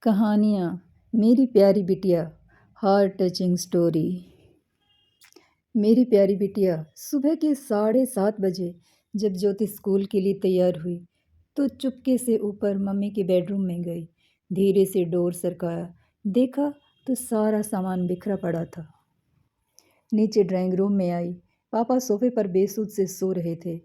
कहानियाँ मेरी प्यारी बिटिया। Heart touching story. मेरी प्यारी बिटिया, सुबह के 7:30 बजे जब ज्योति स्कूल के लिए तैयार हुई तो चुपके से ऊपर मम्मी के बेडरूम में गई। धीरे से डोर सरकाया, देखा तो सारा सामान बिखरा पड़ा था। नीचे ड्राइंग रूम में आई। पापा सोफे पर बेसुध से सो रहे थे।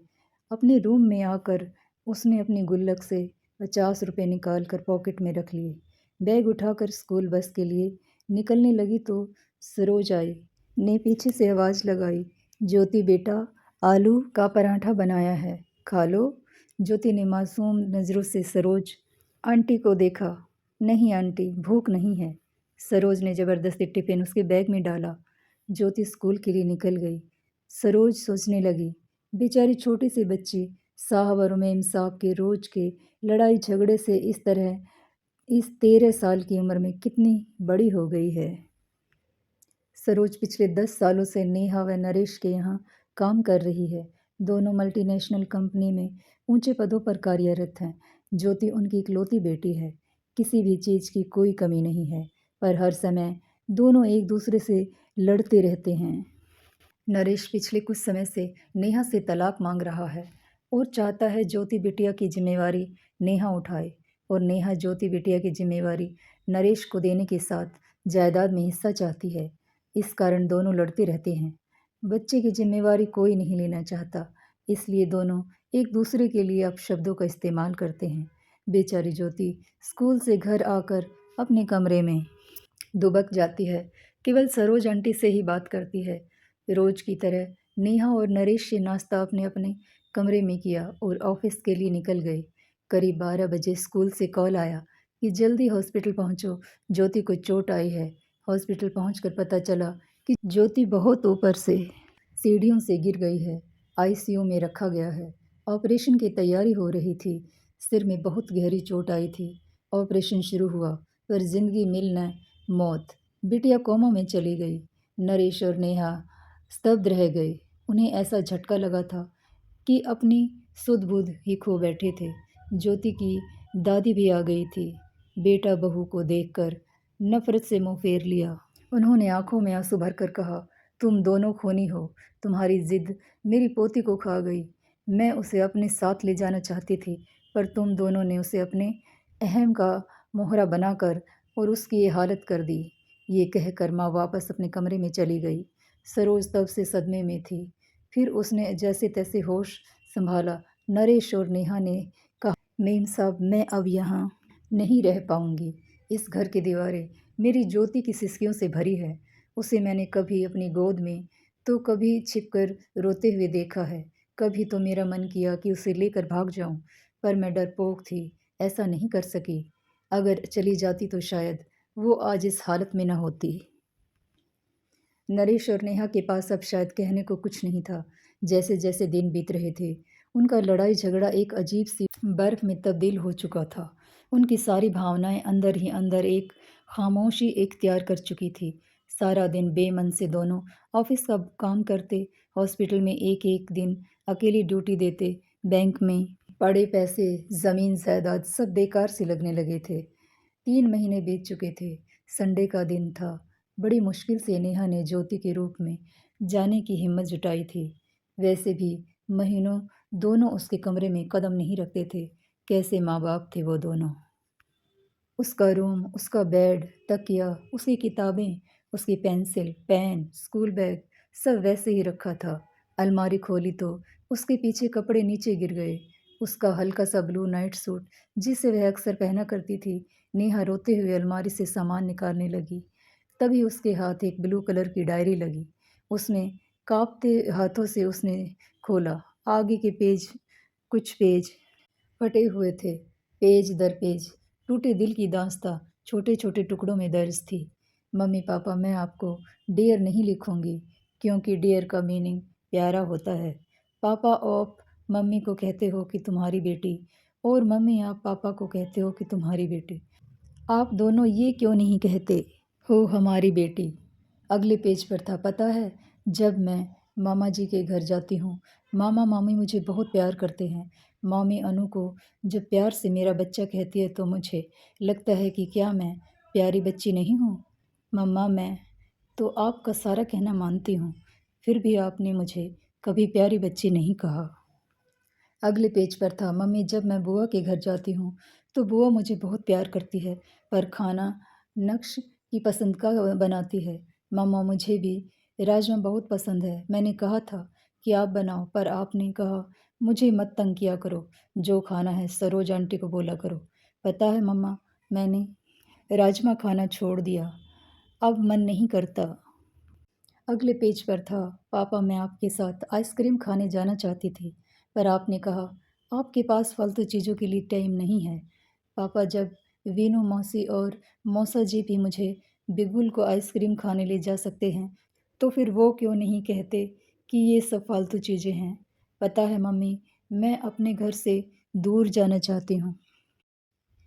अपने रूम में आकर उसने अपनी गुल्लक से 50 रुपये निकाल कर पॉकेट में रख लिए। बैग उठाकर स्कूल बस के लिए निकलने लगी तो सरोज आई ने पीछे से आवाज़ लगाई, ज्योति बेटा, आलू का पराठा बनाया है, खा लो। ज्योति ने मासूम नज़रों से सरोज आंटी को देखा। नहीं आंटी, भूख नहीं है। सरोज ने ज़बरदस्ती टिफ़िन उसके बैग में डाला। ज्योति स्कूल के लिए निकल गई। सरोज सोचने लगी, बेचारी छोटी सी बच्ची साहब और मेम साहब के रोज़ के लड़ाई झगड़े से इस तरह इस 13 साल की उम्र में कितनी बड़ी हो गई है। सरोज पिछले 10 सालों से नेहा व नरेश के यहाँ काम कर रही है। दोनों मल्टीनेशनल कंपनी में ऊंचे पदों पर कार्यरत हैं। ज्योति उनकी इकलौती बेटी है। किसी भी चीज़ की कोई कमी नहीं है, पर हर समय दोनों एक दूसरे से लड़ते रहते हैं। नरेश पिछले कुछ समय से नेहा से तलाक मांग रहा है और चाहता है ज्योति बिटिया की जिम्मेवारी नेहा उठाए, और नेहा ज्योति बिटिया की जिम्मेवारी नरेश को देने के साथ जायदाद में हिस्सा चाहती है। इस कारण दोनों लड़ते रहते हैं। बच्चे की जिम्मेवारी कोई नहीं लेना चाहता, इसलिए दोनों एक दूसरे के लिए अपशब्दों का इस्तेमाल करते हैं। बेचारी ज्योति स्कूल से घर आकर अपने कमरे में दुबक जाती है। केवल सरोज आंटी से ही बात करती है। रोज की तरह नेहा और नरेश से नाश्ता अपने अपने कमरे में किया और ऑफिस के लिए निकल गए। करीब 12 बजे स्कूल से कॉल आया कि जल्दी हॉस्पिटल पहुंचो, ज्योति को चोट आई है। हॉस्पिटल पहुंचकर पता चला कि ज्योति बहुत ऊपर से सीढ़ियों से गिर गई है। आईसीयू में रखा गया है। ऑपरेशन की तैयारी हो रही थी। सिर में बहुत गहरी चोट आई थी। ऑपरेशन शुरू हुआ, पर जिंदगी मिलना मौत। बिटिया कोमा में चली गई। नरेश और नेहा स्तब्ध रह गए। उन्हें ऐसा झटका लगा था कि अपनी सुध बुध ही खो बैठे थे। ज्योति की दादी भी आ गई थी। बेटा बहू को देखकर नफरत से मुंह फेर लिया। उन्होंने आंखों में आंसू भरकर कहा, तुम दोनों खूनी हो। तुम्हारी जिद मेरी पोती को खा गई। मैं उसे अपने साथ ले जाना चाहती थी, पर तुम दोनों ने उसे अपने अहम का मोहरा बनाकर और उसकी ये हालत कर दी। ये कहकर माँ वापस अपने कमरे में चली गई। सरोज तब से सदमे में थी। फिर उसने जैसे तैसे होश संभाला। नरेश और नेहा ने कहा, मेम साहब, मैं अब यहाँ नहीं रह पाऊँगी। इस घर की दीवारें मेरी ज्योति की सिसकियों से भरी है। उसे मैंने कभी अपनी गोद में तो कभी छिपकर रोते हुए देखा है। कभी तो मेरा मन किया कि उसे लेकर भाग जाऊं, पर मैं डरपोक थी, ऐसा नहीं कर सकी। अगर चली जाती तो शायद वो आज इस हालत में न होती। नरेश और नेहा के पास अब शायद कहने को कुछ नहीं था। जैसे जैसे दिन बीत रहे थे, उनका लड़ाई झगड़ा एक अजीब सी बर्फ में तब्दील हो चुका था। उनकी सारी भावनाएं अंदर ही अंदर एक खामोशी इख्तियार कर चुकी थी। सारा दिन बेमन से दोनों ऑफिस का काम करते, हॉस्पिटल में एक एक दिन अकेली ड्यूटी देते, बैंक में पड़े पैसे, ज़मीन जायदाद सब बेकार से लगने लगे थे। 3 महीने बीत चुके थे। संडे का दिन था। बड़ी मुश्किल से नेहा ने ज्योति के रूप में जाने की हिम्मत जुटाई थी। वैसे भी महीनों दोनों उसके कमरे में कदम नहीं रखते थे। कैसे माँ बाप थे वो दोनों। उसका रूम, उसका बेड, तकिया, उसकी किताबें, उसकी पेंसिल, पेन, स्कूल बैग सब वैसे ही रखा था। अलमारी खोली तो उसके पीछे कपड़े नीचे गिर गए। उसका हल्का सा ब्लू नाइट सूट जिसे वह अक्सर पहना करती थी। नेहा रोते हुए अलमारी से सामान निकालने लगी। तभी उसके हाथ एक ब्लू कलर की डायरी लगी। उसने कांपते हाथों से उसने खोला। आगे के पेज, कुछ पेज फटे हुए थे। पेज दर पेज टूटे दिल की दास्तां छोटे छोटे टुकड़ों में दर्ज थी। मम्मी पापा, मैं आपको डियर नहीं लिखूंगी, क्योंकि डियर का मीनिंग प्यारा होता है। पापा आप मम्मी को कहते हो कि तुम्हारी बेटी, और मम्मी आप पापा को कहते हो कि तुम्हारी बेटी। आप दोनों ये क्यों नहीं कहते हो हमारी बेटी। अगले पेज पर था, पता है, जब मैं मामा जी के घर जाती हूँ, मामा मामी मुझे बहुत प्यार करते हैं। मम्मी अनु को जब प्यार से मेरा बच्चा कहती है तो मुझे लगता है कि क्या मैं प्यारी बच्ची नहीं हूँ। मम्मा, मैं तो आपका सारा कहना मानती हूँ, फिर भी आपने मुझे कभी प्यारी बच्ची नहीं कहा। अगले पेज पर था, मम्मी, जब मैं बुआ के घर जाती हूँ तो बुआ मुझे बहुत प्यार करती है, पर खाना नक्श की पसंद का बनाती है। मम्मा, मुझे भी राजमा बहुत पसंद है। मैंने कहा था कि आप बनाओ, पर आपने कहा मुझे मत तंग किया करो, जो खाना है सरोज आंटी को बोला करो। पता है मम्मा, मैंने राजमा खाना छोड़ दिया, अब मन नहीं करता। अगले पेज पर था, पापा, मैं आपके साथ आइसक्रीम खाने जाना चाहती थी, पर आपने कहा आपके पास फालतू चीज़ों के लिए टाइम नहीं है। पापा, जब वीनू मौसी और मौसा जी भी मुझे बिगुल को आइसक्रीम खाने ले जा सकते हैं, तो फिर वो क्यों नहीं कहते कि ये सब फालतू चीज़ें हैं। पता है मम्मी, मैं अपने घर से दूर जाना चाहती हूँ,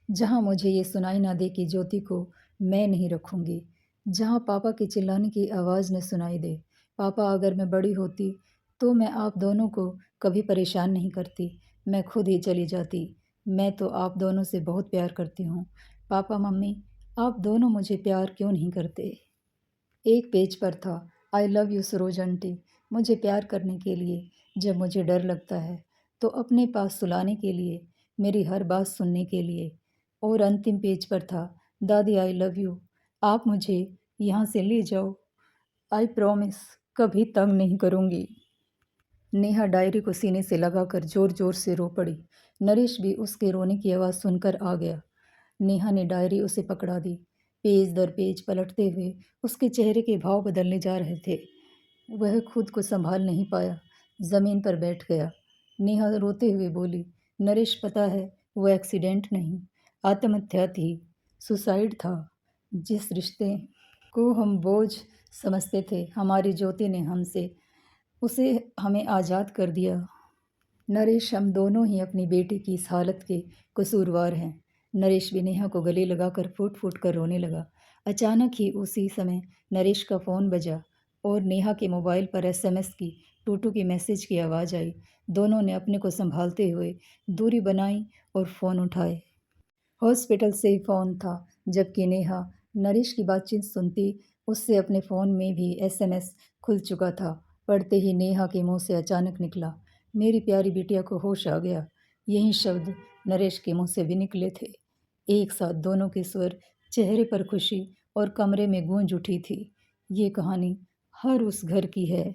जहाँ मुझे ये सुनाई ना दे कि ज्योति को मैं नहीं रखूँगी, जहाँ पापा के चिल्लाने की आवाज़ न सुनाई दे। पापा, अगर मैं बड़ी होती तो मैं आप दोनों को कभी परेशान नहीं करती, मैं खुद ही चली जाती। मैं तो आप दोनों से बहुत प्यार करती हूँ। पापा, मम्मी, आप दोनों मुझे प्यार क्यों नहीं करते? एक पेज पर था, I love you Saroj aunty, मुझे प्यार करने के लिए, जब मुझे डर लगता है तो अपने पास सुलाने के लिए, मेरी हर बात सुनने के लिए। और अंतिम पेज पर था, दादी आई लव यू, आप मुझे यहाँ से ले जाओ, आई प्रॉमिस कभी तंग नहीं करूँगी। नेहा डायरी को सीने से लगाकर जोर जोर से रो पड़ी। नरेश भी उसके रोने की आवाज़ सुनकर आ गया। नेहा ने डायरी उसे पकड़ा दी। पेज दर पेज पलटते हुए उसके चेहरे के भाव बदलने जा रहे थे। वह खुद को संभाल नहीं पाया, ज़मीन पर बैठ गया। नेहा रोते हुए बोली, नरेश, पता है वो एक्सीडेंट नहीं, आत्महत्या थी, सुसाइड था। जिस रिश्ते को हम बोझ समझते थे, हमारी ज्योति ने हमसे उसे हमें आज़ाद कर दिया। नरेश, हम दोनों ही अपनी बेटी की इस हालत के कसूरवार हैं। नरेश भी नेहा को गले लगाकर फूट फूट कर रोने लगा। अचानक ही उसी समय नरेश का फ़ोन बजा और नेहा के मोबाइल पर एसएमएस की टूटू की मैसेज की आवाज़ आई। दोनों ने अपने को संभालते हुए दूरी बनाई और फ़ोन उठाए। हॉस्पिटल से ही फ़ोन था, जबकि नेहा नरेश की बातचीत सुनती उससे अपने फ़ोन में भी एसएमएस खुल चुका था। पढ़ते ही नेहा के मुंह से अचानक निकला, मेरी प्यारी बिटिया को होश आ गया। यही शब्द नरेश के मुंह से भी निकले थे। एक साथ दोनों के स्वर, चेहरे पर खुशी और कमरे में गूंज उठी थी। ये कहानी हर उस घर की है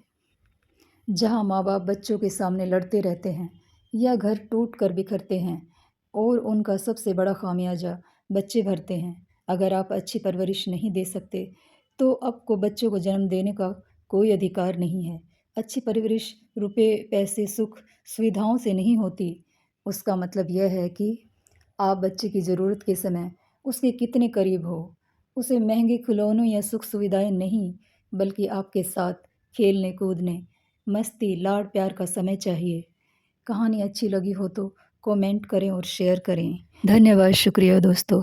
जहाँ माँ बाप बच्चों के सामने लड़ते रहते हैं या घर टूट कर बिखरते हैं, और उनका सबसे बड़ा खामियाजा बच्चे भरते हैं। अगर आप अच्छी परवरिश नहीं दे सकते तो आपको बच्चों को जन्म देने का कोई अधिकार नहीं है। अच्छी परवरिश रुपए, पैसे, सुख, सुविधाओं से नहीं होती। उसका मतलब यह है कि आप बच्चे की ज़रूरत के समय उसके कितने करीब हो। उसे महंगे खिलौनों या सुख सुविधाएं नहीं, बल्कि आपके साथ खेलने कूदने, मस्ती, लाड़ प्यार का समय चाहिए। कहानी अच्छी लगी हो तो कमेंट करें और शेयर करें। धन्यवाद, शुक्रिया दोस्तों।